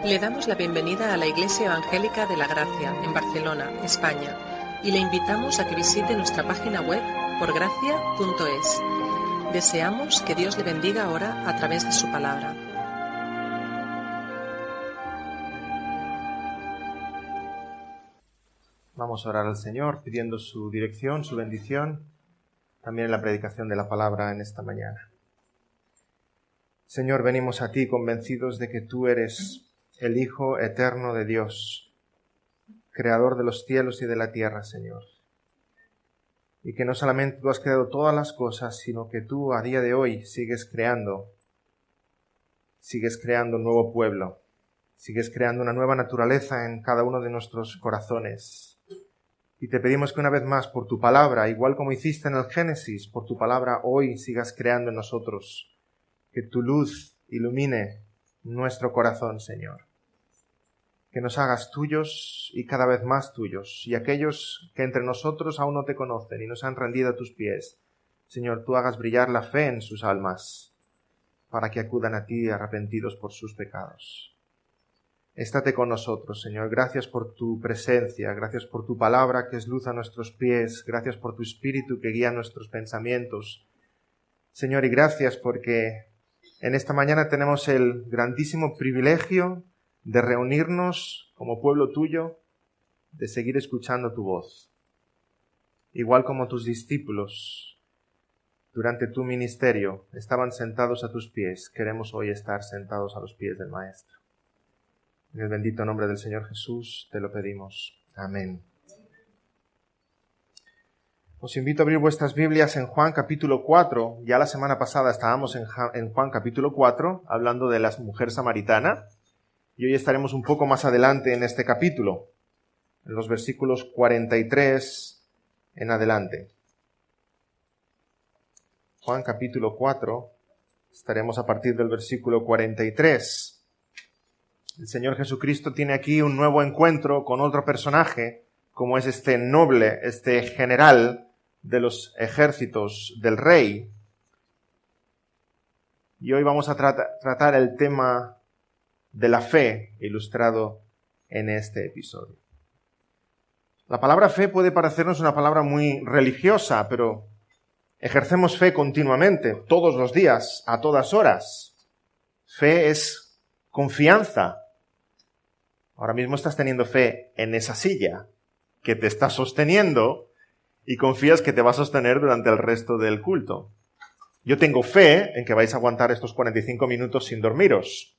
Le damos la bienvenida a la Iglesia Evangélica de la Gracia, en Barcelona, España, y le invitamos a que visite nuestra página web porgracia.es. Deseamos que Dios le bendiga ahora a través de su palabra. Vamos a orar al Señor pidiendo su dirección, su bendición, también en la predicación de la palabra en esta mañana. Señor, venimos a ti convencidos de que tú eres el Hijo eterno de Dios, Creador de los cielos y de la tierra, Señor. Y que no solamente tú has creado todas las cosas, sino que tú a día de hoy sigues creando un nuevo pueblo, sigues creando una nueva naturaleza en cada uno de nuestros corazones. Y te pedimos que una vez más, por tu palabra, igual como hiciste en el Génesis, por tu palabra hoy sigas creando en nosotros, que tu luz ilumine nuestro corazón, Señor. Que nos hagas tuyos y cada vez más tuyos. Y aquellos que entre nosotros aún no te conocen y nos han rendido a tus pies, Señor, tú hagas brillar la fe en sus almas, para que acudan a ti arrepentidos por sus pecados. Estate con nosotros, Señor. Gracias por tu presencia, gracias por tu palabra que es luz a nuestros pies, gracias por tu Espíritu que guía nuestros pensamientos. Señor, y gracias porque en esta mañana tenemos el grandísimo privilegio de reunirnos como pueblo tuyo, de seguir escuchando tu voz. Igual como tus discípulos durante tu ministerio estaban sentados a tus pies, queremos hoy estar sentados a los pies del Maestro. En el bendito nombre del Señor Jesús te lo pedimos. Amén. Os invito a abrir vuestras Biblias en Juan capítulo 4. Ya la semana pasada estábamos en Juan capítulo 4, hablando de la mujer samaritana. Y hoy estaremos un poco más adelante en este capítulo, en los versículos 43 en adelante. Juan capítulo 4, estaremos a partir del versículo 43. El Señor Jesucristo tiene aquí un nuevo encuentro con otro personaje, como es este noble, este general de los ejércitos del rey. Y hoy vamos a tratar el tema de la fe ilustrado en este episodio. La palabra fe puede parecernos una palabra muy religiosa, pero ejercemos fe continuamente, todos los días, a todas horas. Fe es confianza. Ahora mismo estás teniendo fe en esa silla que te está sosteniendo y confías que te va a sostener durante el resto del culto. Yo tengo fe en que vais a aguantar estos 45 minutos sin dormiros.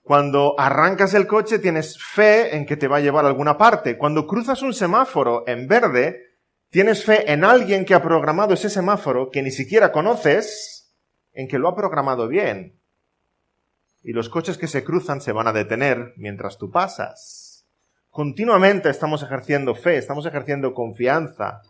Cuando arrancas el coche tienes fe en que te va a llevar a alguna parte. Cuando cruzas un semáforo en verde, tienes fe en alguien que ha programado ese semáforo que ni siquiera conoces, en que lo ha programado bien. Y los coches que se cruzan se van a detener mientras tú pasas. Continuamente estamos ejerciendo fe, estamos ejerciendo confianza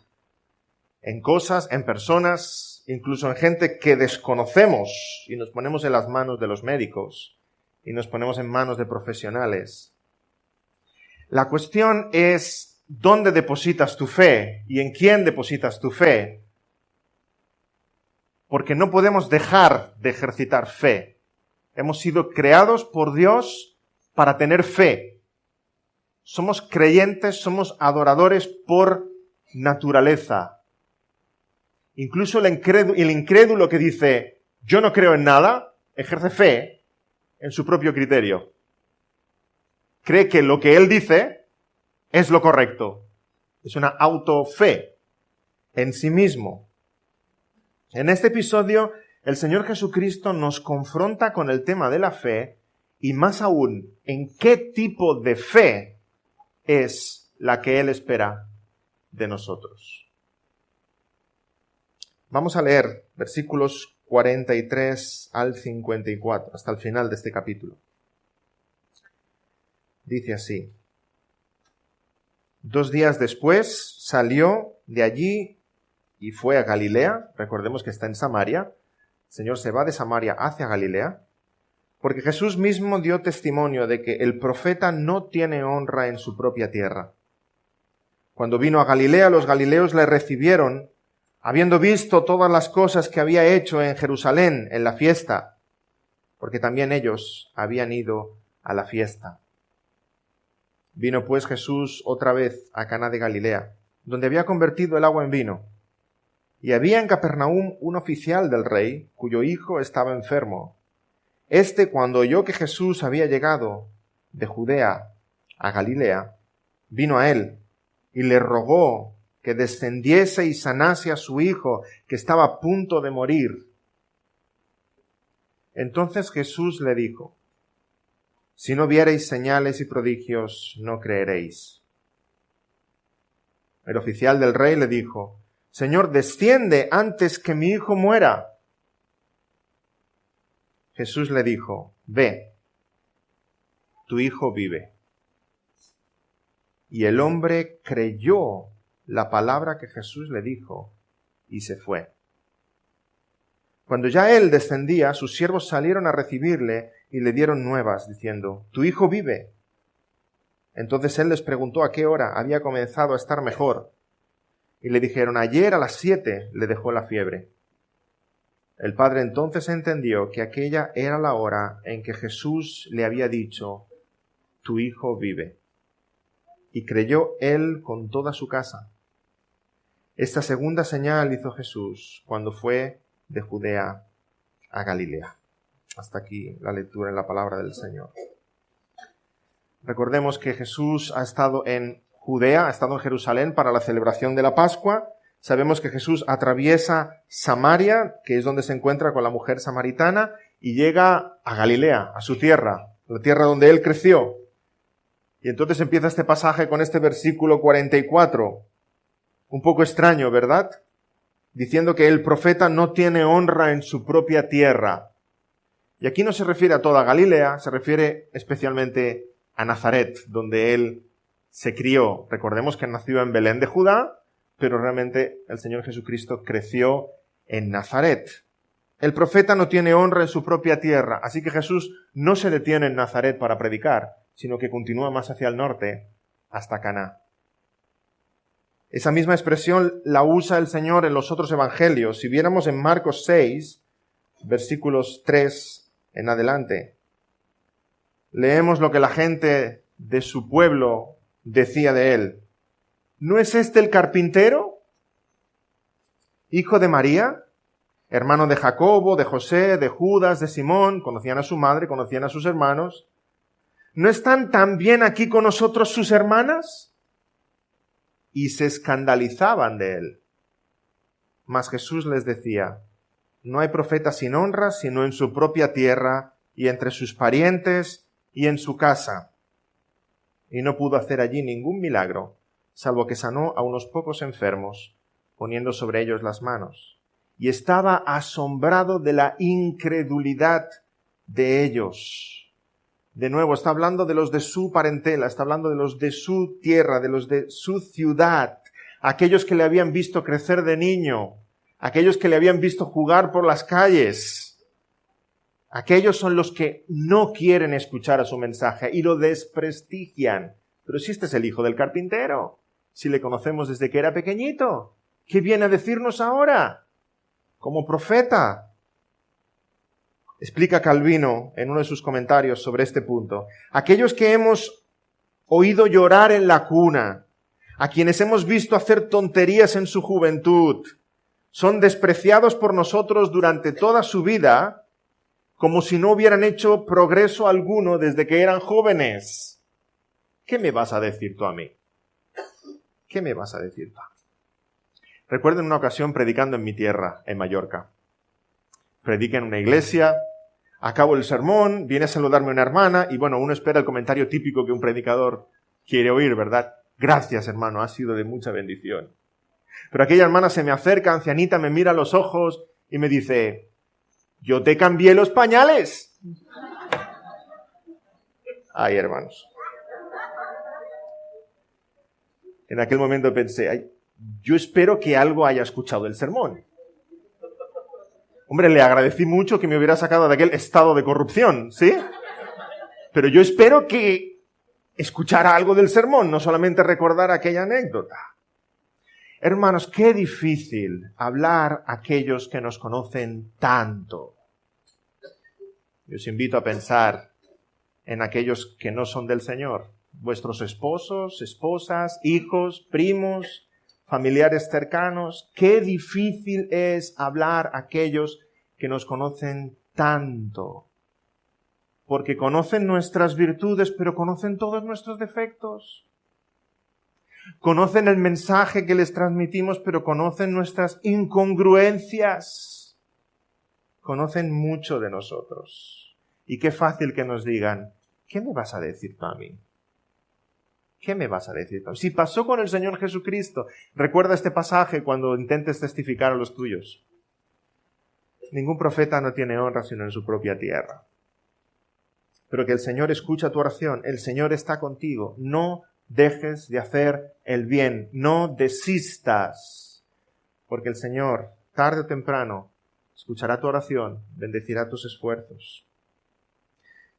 en cosas, en personas, incluso en gente que desconocemos y nos ponemos en las manos de los médicos y nos ponemos en manos de profesionales. La cuestión es dónde depositas tu fe y en quién depositas tu fe, porque no podemos dejar de ejercitar fe. Hemos sido creados por Dios para tener fe. Somos creyentes, somos adoradores por naturaleza. Incluso el incrédulo que dice, yo no creo en nada, ejerce fe en su propio criterio. Cree que lo que él dice es lo correcto. Es una autofe en sí mismo. En este episodio, el Señor Jesucristo nos confronta con el tema de la fe y más aún, en qué tipo de fe es la que Él espera de nosotros. Vamos a leer versículos 43 al 54, hasta el final de este capítulo. Dice así: 2 días después salió de allí y fue a Galilea. Recordemos que está en Samaria. El Señor se va de Samaria hacia Galilea, porque Jesús mismo dio testimonio de que el profeta no tiene honra en su propia tierra. Cuando vino a Galilea, los galileos le recibieron, habiendo visto todas las cosas que había hecho en Jerusalén en la fiesta, porque también ellos habían ido a la fiesta. Vino pues Jesús otra vez a Caná de Galilea, donde había convertido el agua en vino. Y había en Capernaum un oficial del rey, cuyo hijo estaba enfermo. Este, cuando oyó que Jesús había llegado de Judea a Galilea, vino a él y le rogó que descendiese y sanase a su hijo, que estaba a punto de morir. Entonces Jesús le dijo: si no viereis señales y prodigios, no creeréis. El oficial del rey le dijo: Señor, desciende antes que mi hijo muera. Jesús le dijo: ve, tu hijo vive. Y el hombre creyó la palabra que Jesús le dijo y se fue. Cuando ya él descendía, sus siervos salieron a recibirle y le dieron nuevas, diciendo: tu hijo vive. Entonces él les preguntó a qué hora había comenzado a estar mejor. Y le dijeron: ayer a las 7 le dejó la fiebre. El padre entonces entendió que aquella era la hora en que Jesús le había dicho: tu hijo vive. Y creyó él con toda su casa. Esta segunda señal hizo Jesús cuando fue de Judea a Galilea. Hasta aquí la lectura en la palabra del Señor. Recordemos que Jesús ha estado en Judea, ha estado en Jerusalén para la celebración de la Pascua. Sabemos que Jesús atraviesa Samaria, que es donde se encuentra con la mujer samaritana, y llega a Galilea, a su tierra, la tierra donde él creció. Y entonces empieza este pasaje con este versículo 44, un poco extraño, ¿verdad? Diciendo que el profeta no tiene honra en su propia tierra. Y aquí no se refiere a toda Galilea, se refiere especialmente a Nazaret, donde él se crió. Recordemos que nació en Belén de Judá, pero realmente el Señor Jesucristo creció en Nazaret. El profeta no tiene honra en su propia tierra, así que Jesús no se detiene en Nazaret para predicar, sino que continúa más hacia el norte, hasta Caná. Esa misma expresión la usa el Señor en los otros evangelios. Si viéramos en Marcos 6, versículos 3 en adelante, leemos lo que la gente de su pueblo decía de él. ¿No es este el carpintero, hijo de María, hermano de Jacobo, de José, de Judas, de Simón? Conocían a su madre, conocían a sus hermanos. ¿No están también aquí con nosotros sus hermanas? Y se escandalizaban de él. Mas Jesús les decía: no hay profeta sin honra, sino en su propia tierra, y entre sus parientes, y en su casa. Y no pudo hacer allí ningún milagro, salvo que sanó a unos pocos enfermos, poniendo sobre ellos las manos. Y estaba asombrado de la incredulidad de ellos. De nuevo, está hablando de los de su parentela, está hablando de los de su tierra, de los de su ciudad, aquellos que le habían visto crecer de niño, aquellos que le habían visto jugar por las calles. Aquellos son los que no quieren escuchar a su mensaje y lo desprestigian. Pero si este es el hijo del carpintero, si le conocemos desde que era pequeñito, ¿qué viene a decirnos ahora? Como profeta. Explica Calvino en uno de sus comentarios sobre este punto. Aquellos que hemos oído llorar en la cuna, a quienes hemos visto hacer tonterías en su juventud, son despreciados por nosotros durante toda su vida, como si no hubieran hecho progreso alguno desde que eran jóvenes. ¿Qué me vas a decir tú a mí? ¿Qué me vas a decir tú? Recuerdo en una ocasión predicando en mi tierra, en Mallorca. Prediqué en una iglesia, acabo el sermón, viene a saludarme una hermana y bueno, uno espera el comentario típico que un predicador quiere oír, ¿verdad? Gracias, hermano, ha sido de mucha bendición. Pero aquella hermana se me acerca, ancianita, me mira a los ojos y me dice: yo te cambié los pañales. Ay, hermanos. En aquel momento pensé: ay, yo espero que algo haya escuchado el sermón. Hombre, le agradecí mucho que me hubiera sacado de aquel estado de corrupción, ¿sí? Pero yo espero que escuchara algo del sermón, no solamente recordar aquella anécdota. Hermanos, qué difícil hablar a aquellos que nos conocen tanto. Yo os invito a pensar en aquellos que no son del Señor, vuestros esposos, esposas, hijos, primos, familiares cercanos. Qué difícil es hablar a aquellos que nos conocen tanto, porque conocen nuestras virtudes, pero conocen todos nuestros defectos. Conocen el mensaje que les transmitimos, pero conocen nuestras incongruencias. Conocen mucho de nosotros. Y qué fácil que nos digan, ¿qué me vas a decir tú a mí? ¿Qué me vas a decir tú? Si pasó con el Señor Jesucristo, recuerda este pasaje cuando intentes testificar a los tuyos. Ningún profeta no tiene honra sino en su propia tierra. Pero que el Señor escucha tu oración, el Señor está contigo. No dejes de hacer el bien, no desistas, porque el Señor, tarde o temprano, escuchará tu oración, bendecirá tus esfuerzos.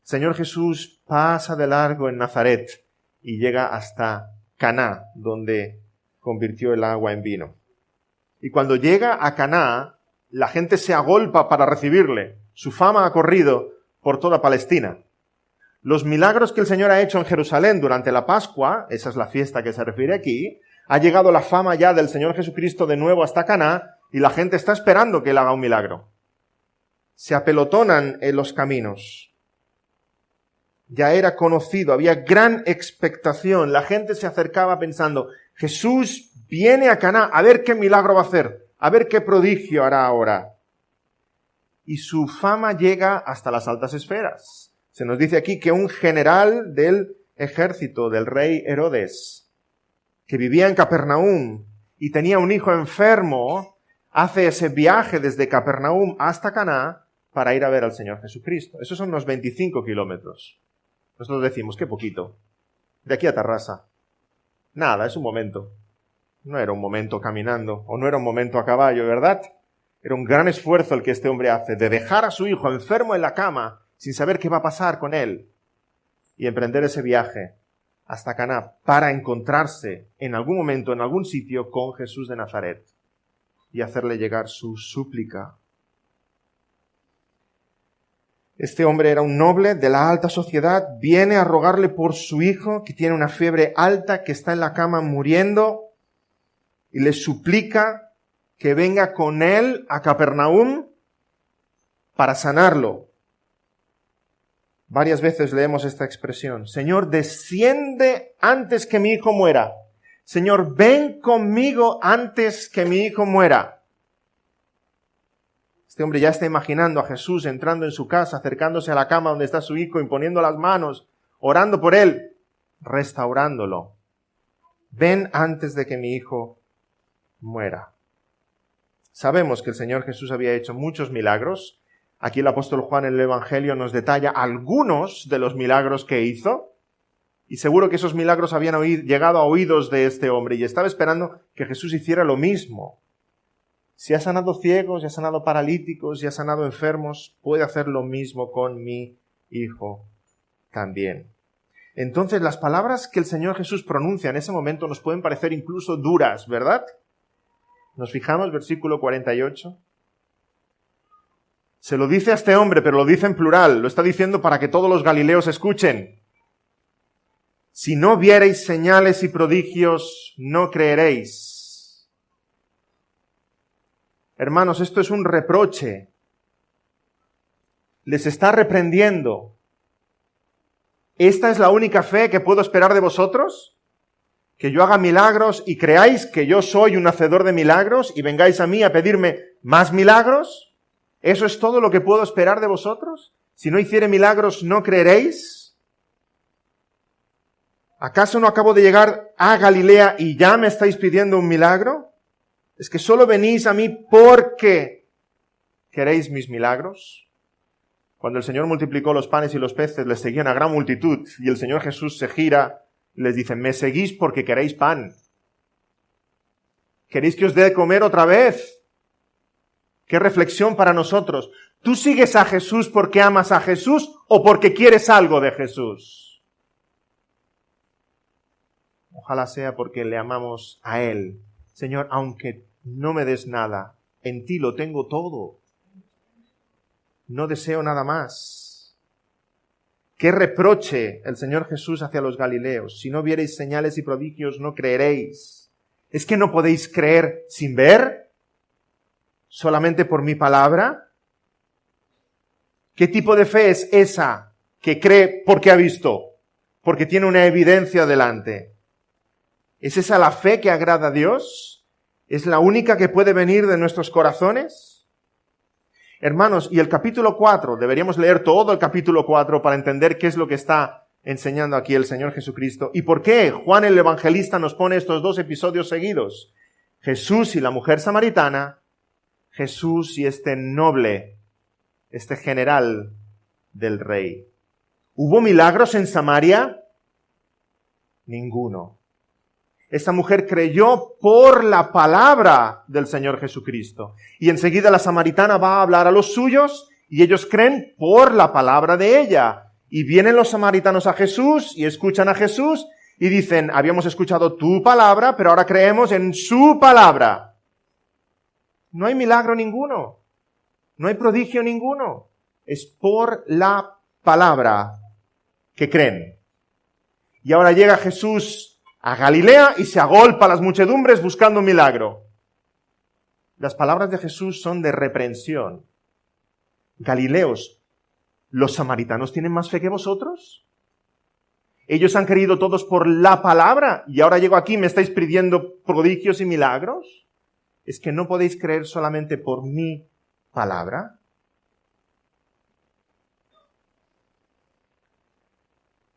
El Señor Jesús pasa de largo en Nazaret y llega hasta Caná, donde convirtió el agua en vino. Y cuando llega a Caná, la gente se agolpa para recibirle. Su fama ha corrido por toda Palestina. Los milagros que el Señor ha hecho en Jerusalén durante la Pascua, esa es la fiesta que se refiere aquí, ha llegado la fama ya del Señor Jesucristo de nuevo hasta Caná y la gente está esperando que Él haga un milagro. Se apelotonan en los caminos. Ya era conocido, había gran expectación. La gente se acercaba pensando, Jesús viene a Caná, a ver qué milagro va a hacer, a ver qué prodigio hará ahora. Y su fama llega hasta las altas esferas. Se nos dice aquí que un general del ejército del rey Herodes, que vivía en Capernaum y tenía un hijo enfermo, hace ese viaje desde Capernaum hasta Caná para ir a ver al Señor Jesucristo. Esos son unos 25 kilómetros. Nosotros decimos, qué poquito. De aquí a Tarrasa. Nada, es un momento. No era un momento caminando, o no era un momento a caballo, ¿verdad? Era un gran esfuerzo el que este hombre hace, de dejar a su hijo enfermo en la cama, sin saber qué va a pasar con él, y emprender ese viaje hasta Caná para encontrarse en algún momento, en algún sitio, con Jesús de Nazaret y hacerle llegar su súplica. Este hombre era un noble de la alta sociedad, viene a rogarle por su hijo, que tiene una fiebre alta, que está en la cama muriendo, y le suplica que venga con él a Capernaum para sanarlo. Varias veces leemos esta expresión, Señor, desciende antes que mi hijo muera. Señor, ven conmigo antes que mi hijo muera. Este hombre ya está imaginando a Jesús entrando en su casa, acercándose a la cama donde está su hijo, imponiendo las manos, orando por él, restaurándolo. Ven antes de que mi hijo muera. Sabemos que el Señor Jesús había hecho muchos milagros. Aquí el apóstol Juan en el Evangelio nos detalla algunos de los milagros que hizo. Y seguro que esos milagros habían llegado a oídos de este hombre y estaba esperando que Jesús hiciera lo mismo. Si ha sanado ciegos, si ha sanado paralíticos, si ha sanado enfermos, puede hacer lo mismo con mi hijo también. Entonces, las palabras que el Señor Jesús pronuncia en ese momento nos pueden parecer incluso duras, ¿verdad? Nos fijamos, versículo 48. Se lo dice a este hombre, pero lo dice en plural. Lo está diciendo para que todos los galileos escuchen. Si no viereis señales y prodigios, no creeréis. Hermanos, esto es un reproche. Les está reprendiendo. ¿Esta es la única fe que puedo esperar de vosotros? ¿Que yo haga milagros y creáis que yo soy un hacedor de milagros y vengáis a mí a pedirme más milagros? ¿Eso es todo lo que puedo esperar de vosotros? Si no hiciere milagros, ¿no creeréis? ¿Acaso no acabo de llegar a Galilea y ya me estáis pidiendo un milagro? ¿Es que solo venís a mí porque queréis mis milagros? Cuando el Señor multiplicó los panes y los peces, les seguía una gran multitud, y el Señor Jesús se gira y les dice, me seguís porque queréis pan. ¿Queréis que os dé de comer otra vez? ¡Qué reflexión para nosotros! ¿Tú sigues a Jesús porque amas a Jesús o porque quieres algo de Jesús? Ojalá sea porque le amamos a Él. Señor, aunque no me des nada, en ti lo tengo todo. No deseo nada más. qué reproche el Señor Jesús hacia los galileos. Si no viereis señales y prodigios, no creeréis. ¿Es que no podéis creer sin ver? ¿Solamente por mi palabra? ¿Qué tipo de fe es esa que cree porque ha visto? Porque tiene una evidencia delante. ¿Es esa la fe que agrada a Dios? ¿Es la única que puede venir de nuestros corazones? Hermanos, y el capítulo 4, deberíamos leer todo el capítulo 4 para entender qué es lo que está enseñando aquí el Señor Jesucristo. ¿Y por qué Juan el Evangelista nos pone estos dos episodios seguidos? Jesús y la mujer samaritana, Jesús y este noble, este general del rey. ¿Hubo milagros en Samaria? Ninguno. Esta mujer creyó por la palabra del Señor Jesucristo. Y enseguida la samaritana va a hablar a los suyos y ellos creen por la palabra de ella. Y vienen los samaritanos a Jesús y escuchan a Jesús y dicen, habíamos escuchado tu palabra, pero ahora creemos en su palabra. No hay milagro ninguno. No hay prodigio ninguno. Es por la palabra que creen. Y ahora llega Jesús a Galilea y se agolpa a las muchedumbres buscando un milagro. Las palabras de Jesús son de reprensión. Galileos, ¿los samaritanos tienen más fe que vosotros? Ellos han creído todos por la palabra y ahora llego aquí y me estáis pidiendo prodigios y milagros. ¿Es que no podéis creer solamente por mi palabra?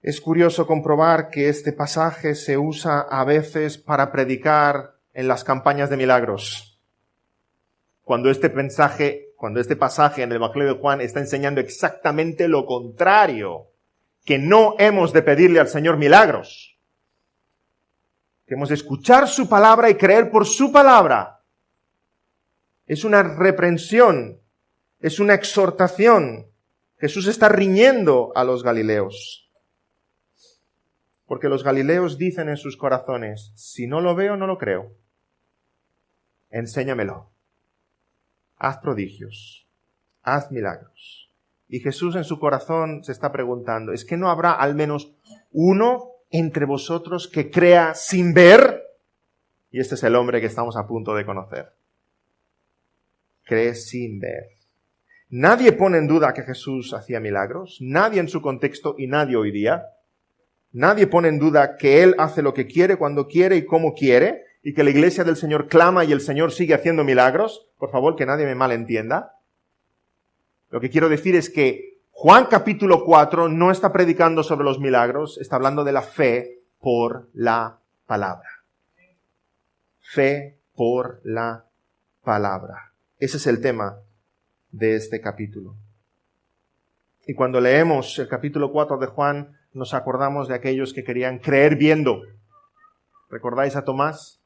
Es curioso comprobar que este pasaje se usa a veces para predicar en las campañas de milagros. Cuando este pasaje en el Evangelio de Juan está enseñando exactamente lo contrario, que no hemos de pedirle al Señor milagros, que hemos de escuchar su palabra y creer por su palabra. Es una reprensión, es una exhortación. Jesús está riñendo a los galileos. Porque los galileos dicen en sus corazones, si no lo veo, no lo creo. Enséñamelo. Haz prodigios. Haz milagros. Y Jesús en su corazón se está preguntando, ¿es que no habrá al menos uno entre vosotros que crea sin ver? Y este es el hombre que estamos a punto de conocer. Cree sin ver. Nadie pone en duda que Jesús hacía milagros. Nadie en su contexto y nadie hoy día. Nadie pone en duda que Él hace lo que quiere, cuando quiere y como quiere, y que la iglesia del Señor clama y el Señor sigue haciendo milagros. Por favor, que nadie me malentienda. Lo que quiero decir es que Juan capítulo 4 no está predicando sobre los milagros, está hablando de la fe por la palabra. Fe por la palabra. Ese es el tema de este capítulo. Y cuando leemos el capítulo 4 de Juan, nos acordamos de aquellos que querían creer viendo. ¿Recordáis a Tomás?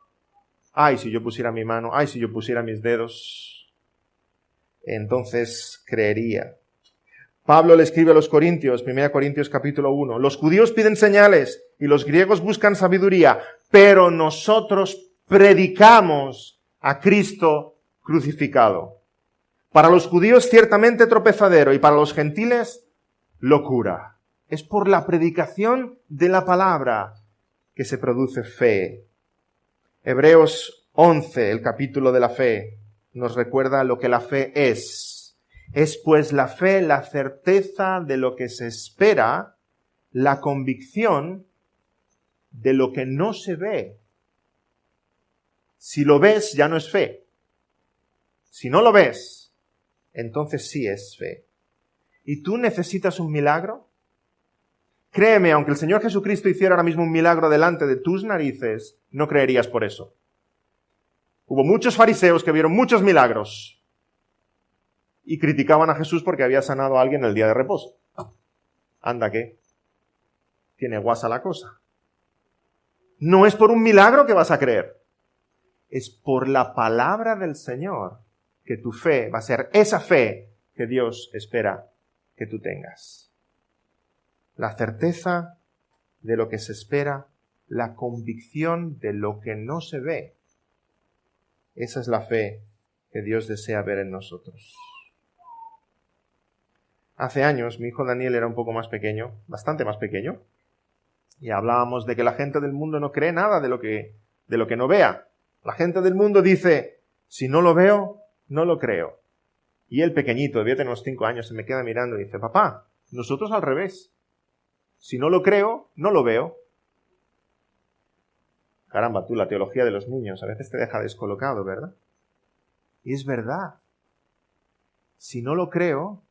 Ay, si yo pusiera mi mano, ay, si yo pusiera mis dedos, entonces creería. Pablo le escribe a los Corintios, 1 Corintios capítulo 1, los judíos piden señales y los griegos buscan sabiduría, pero nosotros predicamos a Cristo crucificado. Para los judíos ciertamente tropezadero y para los gentiles locura. Es por la predicación de la palabra que se produce fe. Hebreos 11, el capítulo de la fe, nos recuerda lo que la fe es. Es pues la fe la certeza de lo que se espera, la convicción de lo que no se ve. Si lo ves, ya no es fe. Si no lo ves, entonces sí es fe. ¿Y tú necesitas un milagro? Créeme, aunque el Señor Jesucristo hiciera ahora mismo un milagro delante de tus narices, no creerías por eso. Hubo muchos fariseos que vieron muchos milagros y criticaban a Jesús porque había sanado a alguien el día de reposo. Anda que tiene guasa la cosa. No es por un milagro que vas a creer. Es por la palabra del Señor que tu fe va a ser esa fe que Dios espera que tú tengas. La certeza de lo que se espera, la convicción de lo que no se ve. Esa es la fe que Dios desea ver en nosotros. Hace años mi hijo Daniel era un poco más pequeño, bastante más pequeño, y hablábamos de que la gente del mundo no cree nada de lo que no vea. La gente del mundo dice, si no lo veo, no lo creo. Y el pequeñito, debía tener unos 5 años, se me queda mirando y dice, papá, nosotros al revés. Si no lo creo, no lo veo. Caramba, tú, la teología de los niños a veces te deja descolocado, ¿verdad? Y es verdad. Si no lo creo,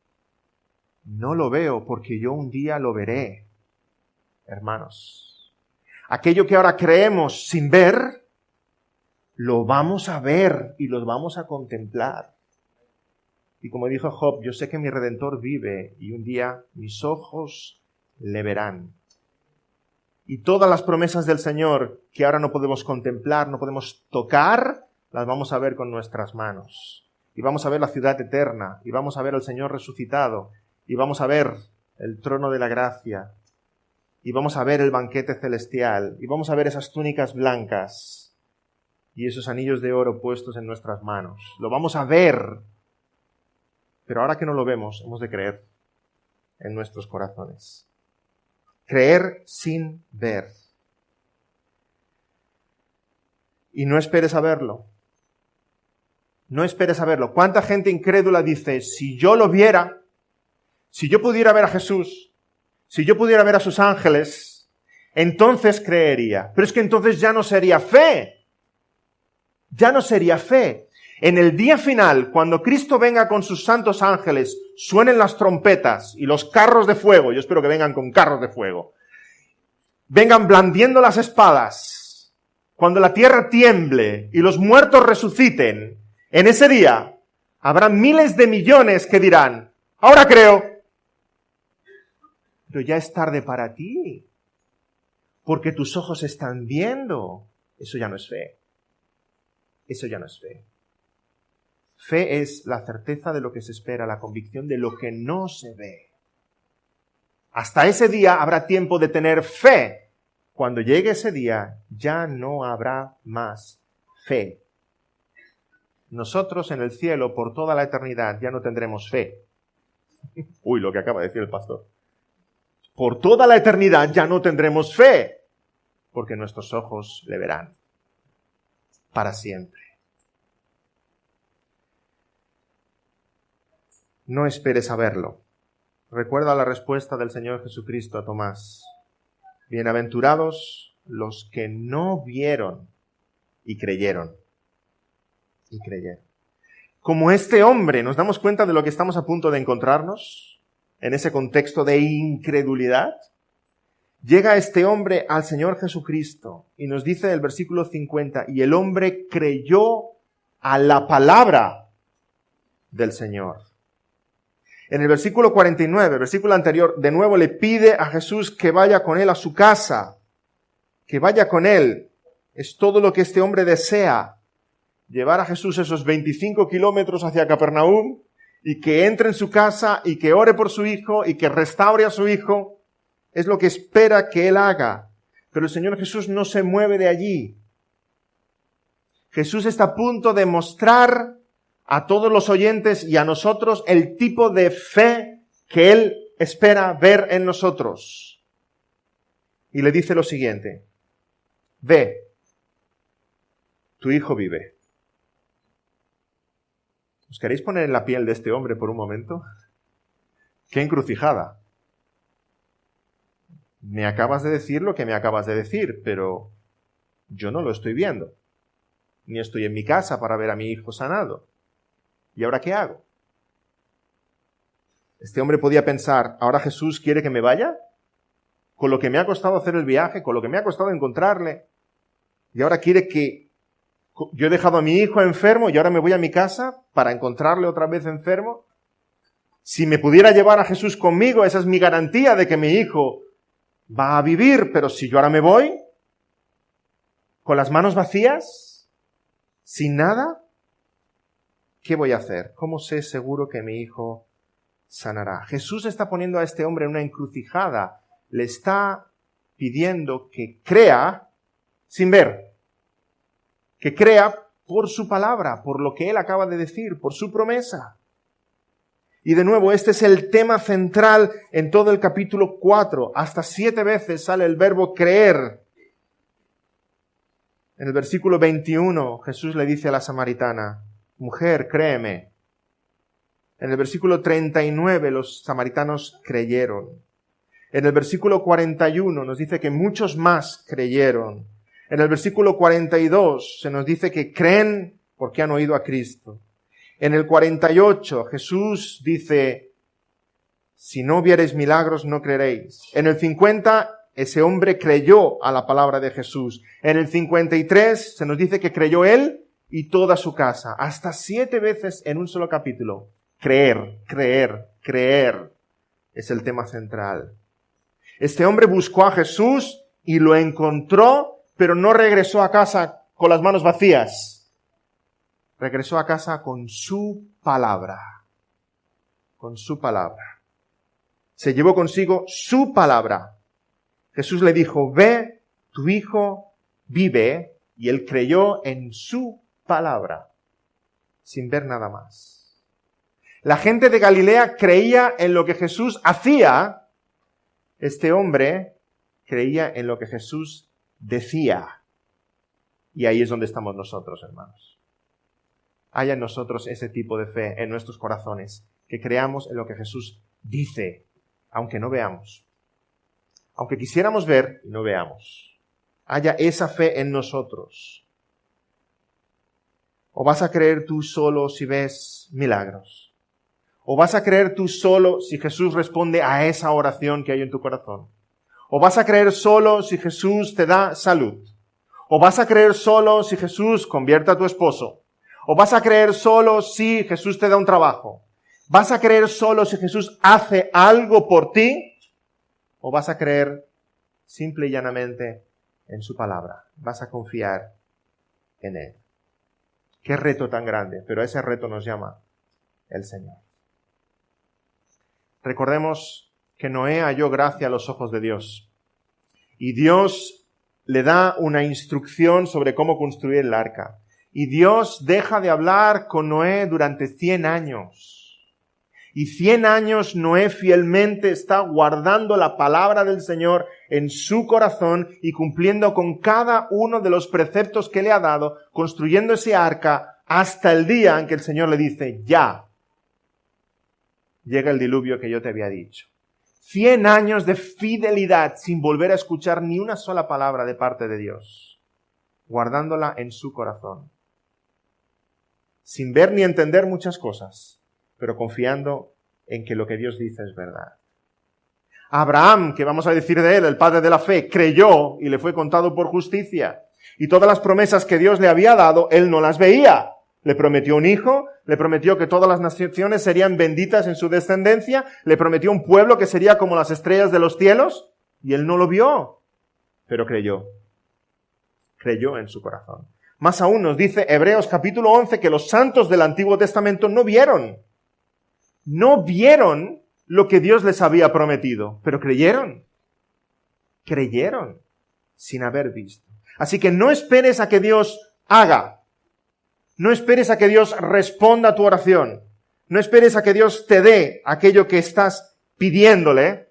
no lo veo, porque yo un día lo veré. Hermanos, aquello que ahora creemos sin ver, lo vamos a ver y lo vamos a contemplar. Y como dijo Job, yo sé que mi Redentor vive y un día mis ojos le verán. Y todas las promesas del Señor que ahora no podemos contemplar, no podemos tocar, las vamos a ver con nuestras manos. Y vamos a ver la ciudad eterna, y vamos a ver al Señor resucitado, y vamos a ver el trono de la gracia, y vamos a ver el banquete celestial, y vamos a ver esas túnicas blancas y esos anillos de oro puestos en nuestras manos. Lo vamos a ver. Pero ahora que no lo vemos, hemos de creer en nuestros corazones. Creer sin ver. Y no esperes a verlo. No esperes a verlo. ¿Cuánta gente incrédula dice, si yo lo viera, si yo pudiera ver a Jesús, si yo pudiera ver a sus ángeles, entonces creería? Pero es que entonces ya no sería fe. Ya no sería fe. En el día final, cuando Cristo venga con sus santos ángeles, suenen las trompetas y los carros de fuego, yo espero que vengan con carros de fuego, vengan blandiendo las espadas, cuando la tierra tiemble y los muertos resuciten, en ese día habrá miles de millones que dirán, ahora creo, pero ya es tarde para ti, porque tus ojos están viendo. Eso ya no es fe. Eso ya no es fe. Fe es la certeza de lo que se espera, la convicción de lo que no se ve. Hasta ese día habrá tiempo de tener fe. Cuando llegue ese día, ya no habrá más fe. Nosotros en el cielo, por toda la eternidad, ya no tendremos fe. Uy, lo que acaba de decir el pastor. Por toda la eternidad ya no tendremos fe, porque nuestros ojos le verán para siempre. No esperes a verlo. Recuerda la respuesta del Señor Jesucristo a Tomás. Bienaventurados los que no vieron y creyeron. Y creyeron. Como este hombre, ¿nos damos cuenta de lo que estamos a punto de encontrarnos en ese contexto de incredulidad? Llega este hombre al Señor Jesucristo y nos dice el versículo 50, y el hombre creyó a la palabra del Señor. En el versículo 49, el versículo anterior, de nuevo le pide a Jesús que vaya con él a su casa, que vaya con él. Es todo lo que este hombre desea. Llevar a Jesús esos 25 kilómetros hacia Capernaum y que entre en su casa y que ore por su hijo y que restaure a su hijo. Es lo que espera que él haga. Pero el Señor Jesús no se mueve de allí. Jesús está a punto de mostrar a todos los oyentes y a nosotros el tipo de fe que Él espera ver en nosotros. Y le dice lo siguiente: ve, tu hijo vive. ¿Os queréis poner en la piel de este hombre por un momento? ¡Qué encrucijada! Me acabas de decir lo que me acabas de decir, pero yo no lo estoy viendo. Ni estoy en mi casa para ver a mi hijo sanado. ¿Y ahora qué hago? Este hombre podía pensar, ¿ahora Jesús quiere que me vaya? Con lo que me ha costado hacer el viaje, con lo que me ha costado encontrarle. Y ahora quiere que... Yo he dejado a mi hijo enfermo y ahora me voy a mi casa para encontrarle otra vez enfermo. Si me pudiera llevar a Jesús conmigo, esa es mi garantía de que mi hijo va a vivir. Pero si yo ahora me voy, con las manos vacías, sin nada, ¿qué voy a hacer? ¿Cómo sé seguro que mi hijo sanará? Jesús está poniendo a este hombre en una encrucijada. Le está pidiendo que crea sin ver. Que crea por su palabra, por lo que él acaba de decir, por su promesa. Y de nuevo, este es el tema central en todo el capítulo 4. Hasta 7 veces sale el verbo creer. En el versículo 21, Jesús le dice a la samaritana, mujer, créeme. En el versículo 39, los samaritanos creyeron. En el versículo 41 nos dice que muchos más creyeron. En el versículo 42 se nos dice que creen porque han oído a Cristo. En el 48 Jesús dice, si no viereis milagros no creeréis. En el 50 ese hombre creyó a la palabra de Jesús. En el 53 se nos dice que creyó él y toda su casa. Hasta 7 veces en un solo capítulo. Creer, creer, creer es el tema central. Este hombre buscó a Jesús y lo encontró, pero no regresó a casa con las manos vacías. Regresó a casa con su palabra. Con su palabra. Se llevó consigo su palabra. Jesús le dijo, ve, tu hijo vive, y él creyó en su palabra, sin ver nada más. La gente de Galilea creía en lo que Jesús hacía. Este hombre creía en lo que Jesús decía. Y ahí es donde estamos nosotros, hermanos. Haya en nosotros ese tipo de fe en nuestros corazones, que creamos en lo que Jesús dice, aunque no veamos. Aunque quisiéramos ver y no veamos. Haya esa fe en nosotros. ¿O vas a creer tú solo si ves milagros? ¿O vas a creer tú solo si Jesús responde a esa oración que hay en tu corazón? ¿O vas a creer solo si Jesús te da salud? ¿O vas a creer solo si Jesús convierte a tu esposo? ¿O vas a creer solo si Jesús te da un trabajo? ¿Vas a creer solo si Jesús hace algo por ti? ¿O vas a creer simple y llanamente en su palabra? ¿Vas a confiar en Él? Qué reto tan grande, pero a ese reto nos llama el Señor. Recordemos que Noé halló gracia a los ojos de Dios. Y Dios le da una instrucción sobre cómo construir el arca. Y Dios deja de hablar con Noé durante 100 años. Y 100 años Noé fielmente está guardando la palabra del Señor en su corazón y cumpliendo con cada uno de los preceptos que le ha dado, construyendo ese arca hasta el día en que el Señor le dice, ya, llega el diluvio que yo te había dicho. 100 años de fidelidad sin volver a escuchar ni una sola palabra de parte de Dios, guardándola en su corazón. Sin ver ni entender muchas cosas, pero confiando en que lo que Dios dice es verdad. Abraham, que vamos a decir de él, el padre de la fe, creyó y le fue contado por justicia. Y todas las promesas que Dios le había dado, él no las veía. Le prometió un hijo, le prometió que todas las naciones serían benditas en su descendencia, le prometió un pueblo que sería como las estrellas de los cielos, y él no lo vio, pero creyó. Creyó en su corazón. Más aún nos dice Hebreos capítulo 11 que los santos del Antiguo Testamento no vieron lo que Dios les había prometido, pero creyeron sin haber visto. Así que no esperes a que Dios haga, no esperes a que Dios responda a tu oración, no esperes a que Dios te dé aquello que estás pidiéndole,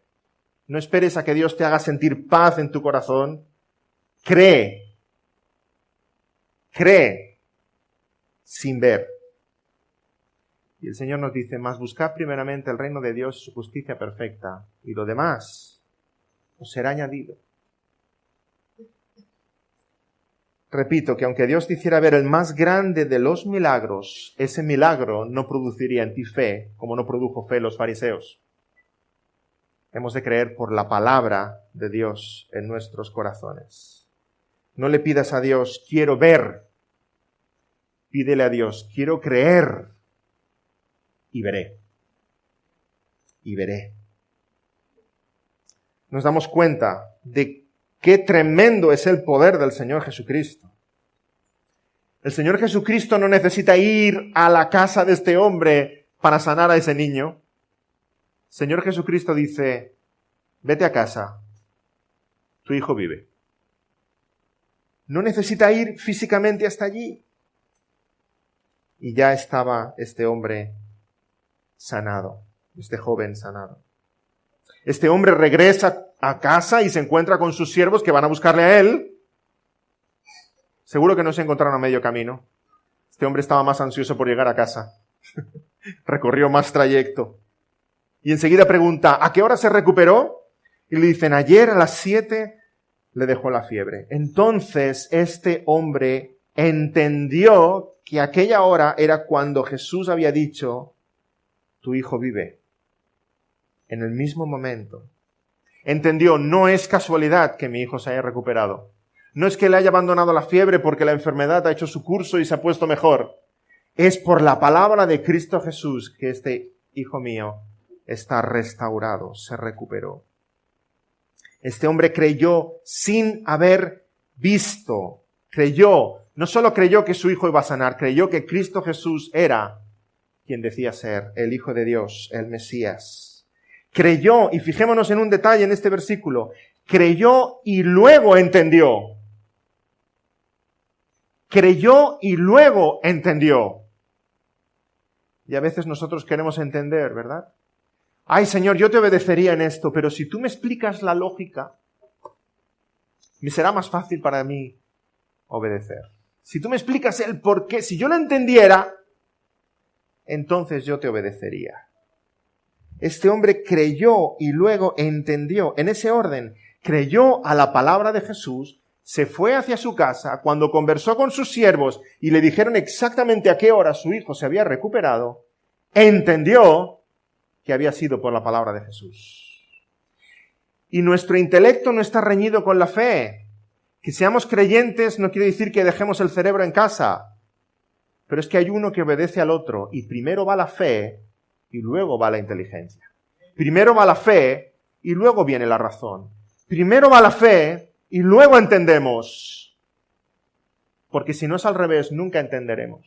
no esperes a que Dios te haga sentir paz en tu corazón, cree sin ver. Y el Señor nos dice, mas buscad primeramente el reino de Dios y su justicia perfecta, y lo demás os será añadido. Repito que aunque Dios te hiciera ver el más grande de los milagros, ese milagro no produciría en ti fe, como no produjo fe los fariseos. Hemos de creer por la palabra de Dios en nuestros corazones. No le pidas a Dios, quiero ver. Pídele a Dios, quiero creer. Y veré. Y veré. Nos damos cuenta de qué tremendo es el poder del Señor Jesucristo. El Señor Jesucristo no necesita ir a la casa de este hombre para sanar a ese niño. El Señor Jesucristo dice, vete a casa, tu hijo vive. No necesita ir físicamente hasta allí. Y ya estaba este hombre sanado, este joven sanado. Este hombre regresa a casa y se encuentra con sus siervos que van a buscarle a él. Seguro que no se encontraron a medio camino. Este hombre estaba más ansioso por llegar a casa. Recorrió más trayecto. Y enseguida pregunta, ¿a qué hora se recuperó? Y le dicen, ayer a las 7 le dejó la fiebre. Entonces este hombre entendió que aquella hora era cuando Jesús había dicho, tu hijo vive. En el mismo momento. Entendió, no es casualidad que mi hijo se haya recuperado. No es que le haya abandonado la fiebre porque la enfermedad ha hecho su curso y se ha puesto mejor. Es por la palabra de Cristo Jesús que este hijo mío está restaurado, se recuperó. Este hombre creyó sin haber visto. Creyó, no solo creyó que su hijo iba a sanar, creyó que Cristo Jesús era quien decía ser el Hijo de Dios, el Mesías. Creyó, y fijémonos en un detalle en este versículo, creyó y luego entendió. Creyó y luego entendió. Y a veces nosotros queremos entender, ¿verdad? Ay, Señor, yo te obedecería en esto, pero si tú me explicas la lógica, me será más fácil para mí obedecer. Si tú me explicas el por qué, si yo lo entendiera, entonces yo te obedecería. Este hombre creyó y luego entendió. En ese orden, creyó a la palabra de Jesús, se fue hacia su casa, cuando conversó con sus siervos y le dijeron exactamente a qué hora su hijo se había recuperado, entendió que había sido por la palabra de Jesús. Y nuestro intelecto no está reñido con la fe. Que seamos creyentes no quiere decir que dejemos el cerebro en casa. Pero es que hay uno que obedece al otro y primero va la fe y luego va la inteligencia. Primero va la fe y luego viene la razón. Primero va la fe y luego entendemos. Porque si no es al revés, nunca entenderemos.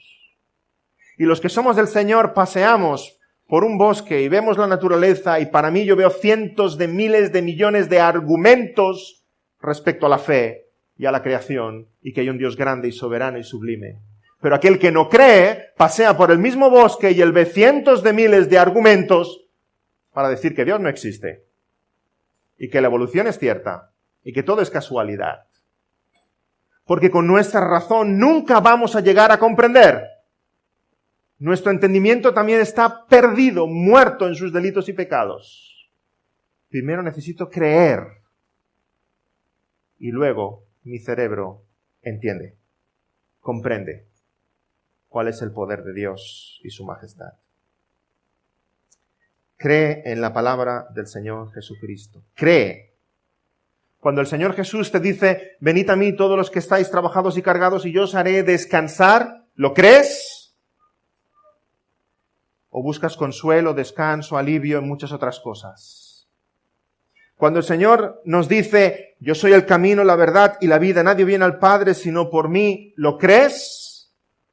Y los que somos del Señor paseamos por un bosque y vemos la naturaleza y para mí yo veo cientos de miles de millones de argumentos respecto a la fe y a la creación y que hay un Dios grande y soberano y sublime. Pero aquel que no cree pasea por el mismo bosque y él ve cientos de miles de argumentos para decir que Dios no existe y que la evolución es cierta y que todo es casualidad. Porque con nuestra razón nunca vamos a llegar a comprender. Nuestro entendimiento también está perdido, muerto en sus delitos y pecados. Primero necesito creer y luego mi cerebro entiende, comprende cuál es el poder de Dios y su majestad. Cree en la palabra del Señor Jesucristo. Cree. Cuando el Señor Jesús te dice, venid a mí todos los que estáis trabajados y cargados y yo os haré descansar, ¿lo crees? ¿O buscas consuelo, descanso, alivio en muchas otras cosas? Cuando el Señor nos dice, yo soy el camino, la verdad y la vida, nadie viene al Padre sino por mí, ¿lo crees?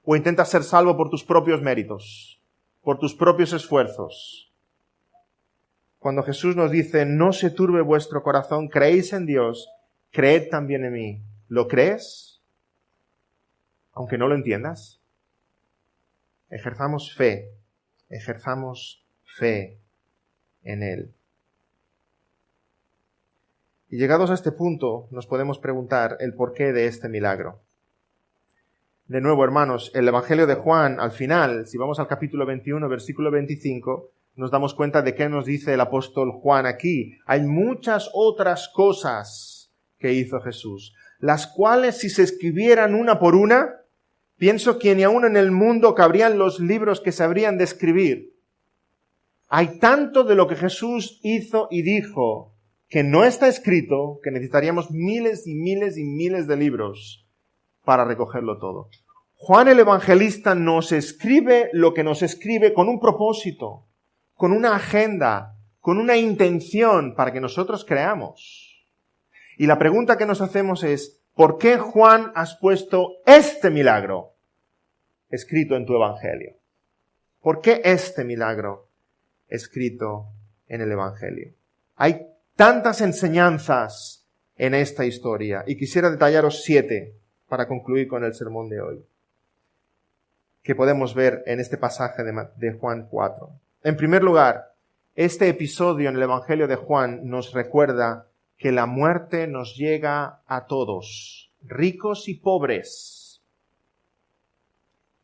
¿O intentas ser salvo por tus propios méritos, por tus propios esfuerzos? Cuando Jesús nos dice, no se turbe vuestro corazón, creéis en Dios, creed también en mí. ¿Lo crees? Aunque no lo entiendas. Ejerzamos fe en Él. Y llegados a este punto, nos podemos preguntar el porqué de este milagro. De nuevo, hermanos, el Evangelio de Juan, al final, si vamos al capítulo 21, versículo 25, nos damos cuenta de qué nos dice el apóstol Juan aquí. Hay muchas otras cosas que hizo Jesús, las cuales si se escribieran una por una, pienso que ni aún en el mundo cabrían los libros que se habrían de escribir. Hay tanto de lo que Jesús hizo y dijo que no está escrito, que necesitaríamos miles y miles y miles de libros para recogerlo todo. Juan el Evangelista nos escribe lo que nos escribe con un propósito, con una agenda, con una intención para que nosotros creamos. Y la pregunta que nos hacemos es, ¿por qué, Juan, has puesto este milagro escrito en tu Evangelio? ¿Por qué este milagro escrito en el Evangelio? Hay tantas enseñanzas en esta historia y quisiera detallaros 7 para concluir con el sermón de hoy, que podemos ver en este pasaje de Juan 4. En primer lugar, este episodio en el Evangelio de Juan nos recuerda que la muerte nos llega a todos, ricos y pobres.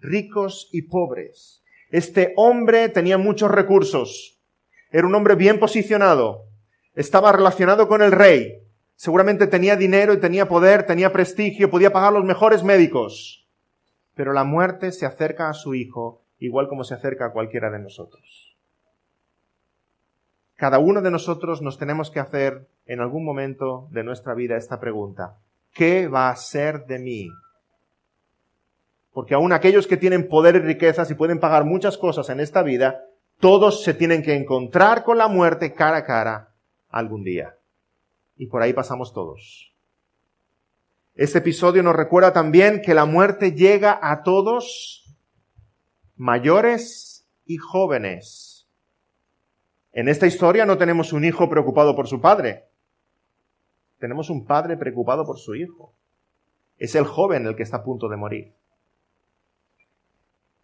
Ricos y pobres. Este hombre tenía muchos recursos. Era un hombre bien posicionado. Estaba relacionado con el rey. Seguramente tenía dinero y tenía poder, tenía prestigio, podía pagar los mejores médicos. Pero la muerte se acerca a su hijo, igual como se acerca a cualquiera de nosotros. Cada uno de nosotros nos tenemos que hacer en algún momento de nuestra vida esta pregunta. ¿Qué va a ser de mí? Porque aún aquellos que tienen poder y riquezas y pueden pagar muchas cosas en esta vida, todos se tienen que encontrar con la muerte cara a cara algún día. Y por ahí pasamos todos. Este episodio nos recuerda también que la muerte llega a todos, mayores y jóvenes. En esta historia no tenemos un hijo preocupado por su padre. Tenemos un padre preocupado por su hijo. Es el joven el que está a punto de morir.